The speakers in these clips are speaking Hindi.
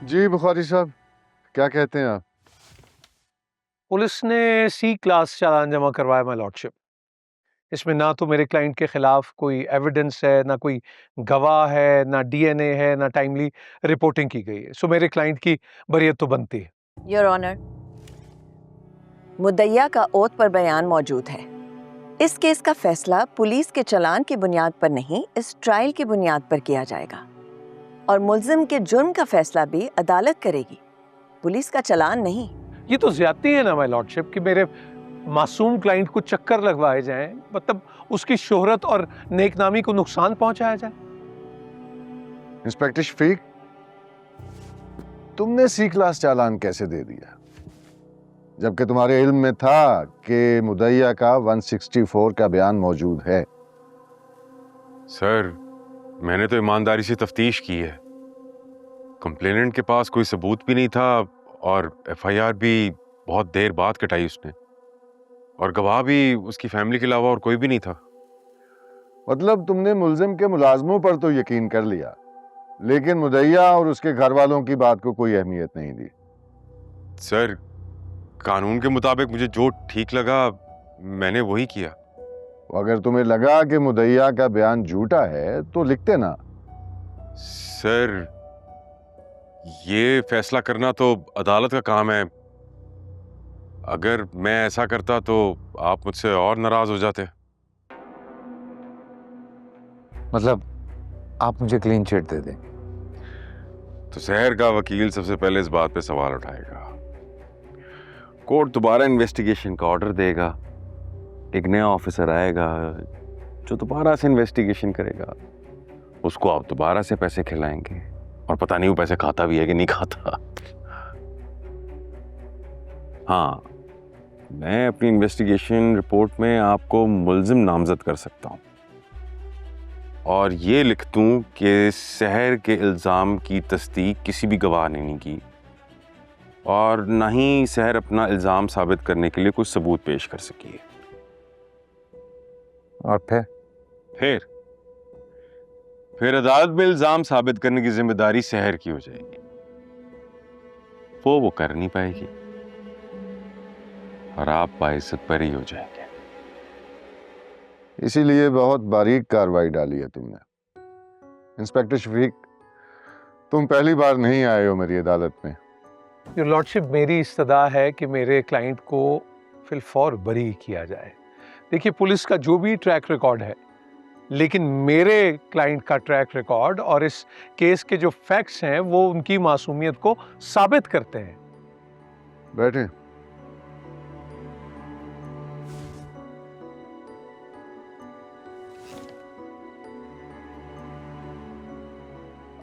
जी बुखारी साहब, क्या कहते हैं आप? पुलिस ने सी क्लास चालान जमा करवाया माय लॉर्डशिप। इसमें ना तो मेरे क्लाइंट के खिलाफ कोई एविडेंस है, ना कोई गवाह है, ना डीएनए है, ना टाइमली रिपोर्टिंग की गई है। सो मेरे क्लाइंट की बरियत तो बनती है। योर ऑनर, मुद्दइया का ओथ पर बयान मौजूद है। इस केस का फैसला पुलिस के चालान की बुनियाद पर नहीं, इस ट्रायल की बुनियाद पर किया जाएगा और मुल्जिम के जुर्म का फैसला भी अदालत करेगी, पुलिस का चालान नहीं। ये तो ज्यादती है ना माय लॉर्डशिप कि मेरे मासूम क्लाइंट को चक्कर लगवाए जाएं, मतलब उसकी शोहरत और नेकनामी को नुकसान पहुंचाया जाए। इंस्पेक्टर शफीक, तुमने सी क्लास चालान कैसे दे दिया, जबकि तुम्हारे इल्म में था कि मुद्दइया का 164 का बयान मौजूद है? सर, मैंने तो ईमानदारी से तफ्तीश की है। कंप्लेनेंट के पास कोई सबूत भी नहीं था और एफआईआर भी बहुत देर बाद कटाई उसने, और गवाह भी उसकी फैमिली के अलावा और कोई भी नहीं था। मतलब तुमने मुल्जिम के मुलाजमों पर तो यकीन कर लिया, लेकिन मुद्दइया और उसके घर वालों की बात को कोई अहमियत नहीं दी। सर, कानून के मुताबिक मुझे जो ठीक लगा मैंने वही किया। अगर तुम्हें लगा कि मुद्दइया का बयान झूठा है तो लिखते ना। सर, ये फैसला करना तो अदालत का काम है। अगर मैं ऐसा करता तो आप मुझसे और नाराज हो जाते। मतलब आप मुझे क्लीन चिट दे दें? तो शहर का वकील सबसे पहले इस बात पे सवाल उठाएगा, कोर्ट दोबारा इन्वेस्टिगेशन का ऑर्डर देगा, एक नया ऑफिसर आएगा जो दोबारा से इन्वेस्टिगेशन करेगा, उसको आप दोबारा से पैसे खिलाएंगे और पता नहीं वो पैसे खाता भी है कि नहीं खाता। हाँ, मैं अपनी इन्वेस्टिगेशन रिपोर्ट में आपको मुल्जिम नामजद कर सकता हूँ और ये लिख दूँ कि शहर के इल्ज़ाम की तस्दीक किसी भी गवाह ने नहीं की और ना ही शहर अपना इल्ज़ाम साबित करने के लिए कोई सबूत पेश कर सकी है। और फिर अदालत में इल्ज़ाम साबित करने की जिम्मेदारी शहर की हो जाएगी। वो कर नहीं पाएगी और आप बाइज्जत बरी हो जाएंगे। इसीलिए बहुत बारीक कार्रवाई डाली है तुमने। इंस्पेक्टर शफीक, तुम पहली बार नहीं आए हो मेरी अदालत में। योर लॉर्डशिप, मेरी इस्तदा है कि मेरे क्लाइंट को फिलफौर बरी किया जाए। देखिए, पुलिस का जो भी ट्रैक रिकॉर्ड है, लेकिन मेरे क्लाइंट का ट्रैक रिकॉर्ड और इस केस के जो फैक्ट्स हैं वो उनकी मासूमियत को साबित करते हैं। बैठे।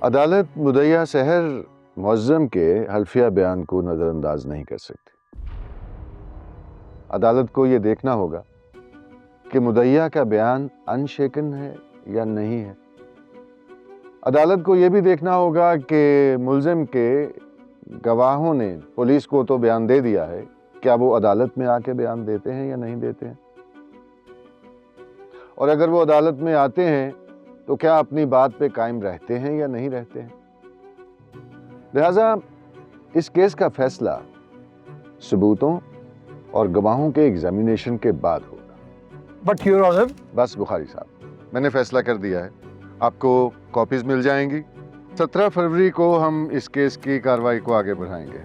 अदालत मुद्दइया शहर मुअज्जम के हल्फिया बयान को नजरअंदाज नहीं कर सकती। अदालत को यह देखना होगा कि मुद्दइया का बयान अनशेकन है या नहीं है। अदालत को यह भी देखना होगा कि मुल्जिम के गवाहों ने पुलिस को तो बयान दे दिया है, क्या वो अदालत में आके बयान देते हैं या नहीं देते हैं, और अगर वो अदालत में आते हैं तो क्या अपनी बात पे कायम रहते हैं या नहीं रहते हैं। लिहाजा इस केस का फैसला सबूतों और गवाहों के एग्जामिनेशन के बाद होगा। But your honour. बस बुखारी साहब, मैंने फैसला कर दिया है, आपको कॉपीज मिल जाएंगी। 17 फरवरी को हम इस केस की कार्रवाई को आगे बढ़ाएंगे।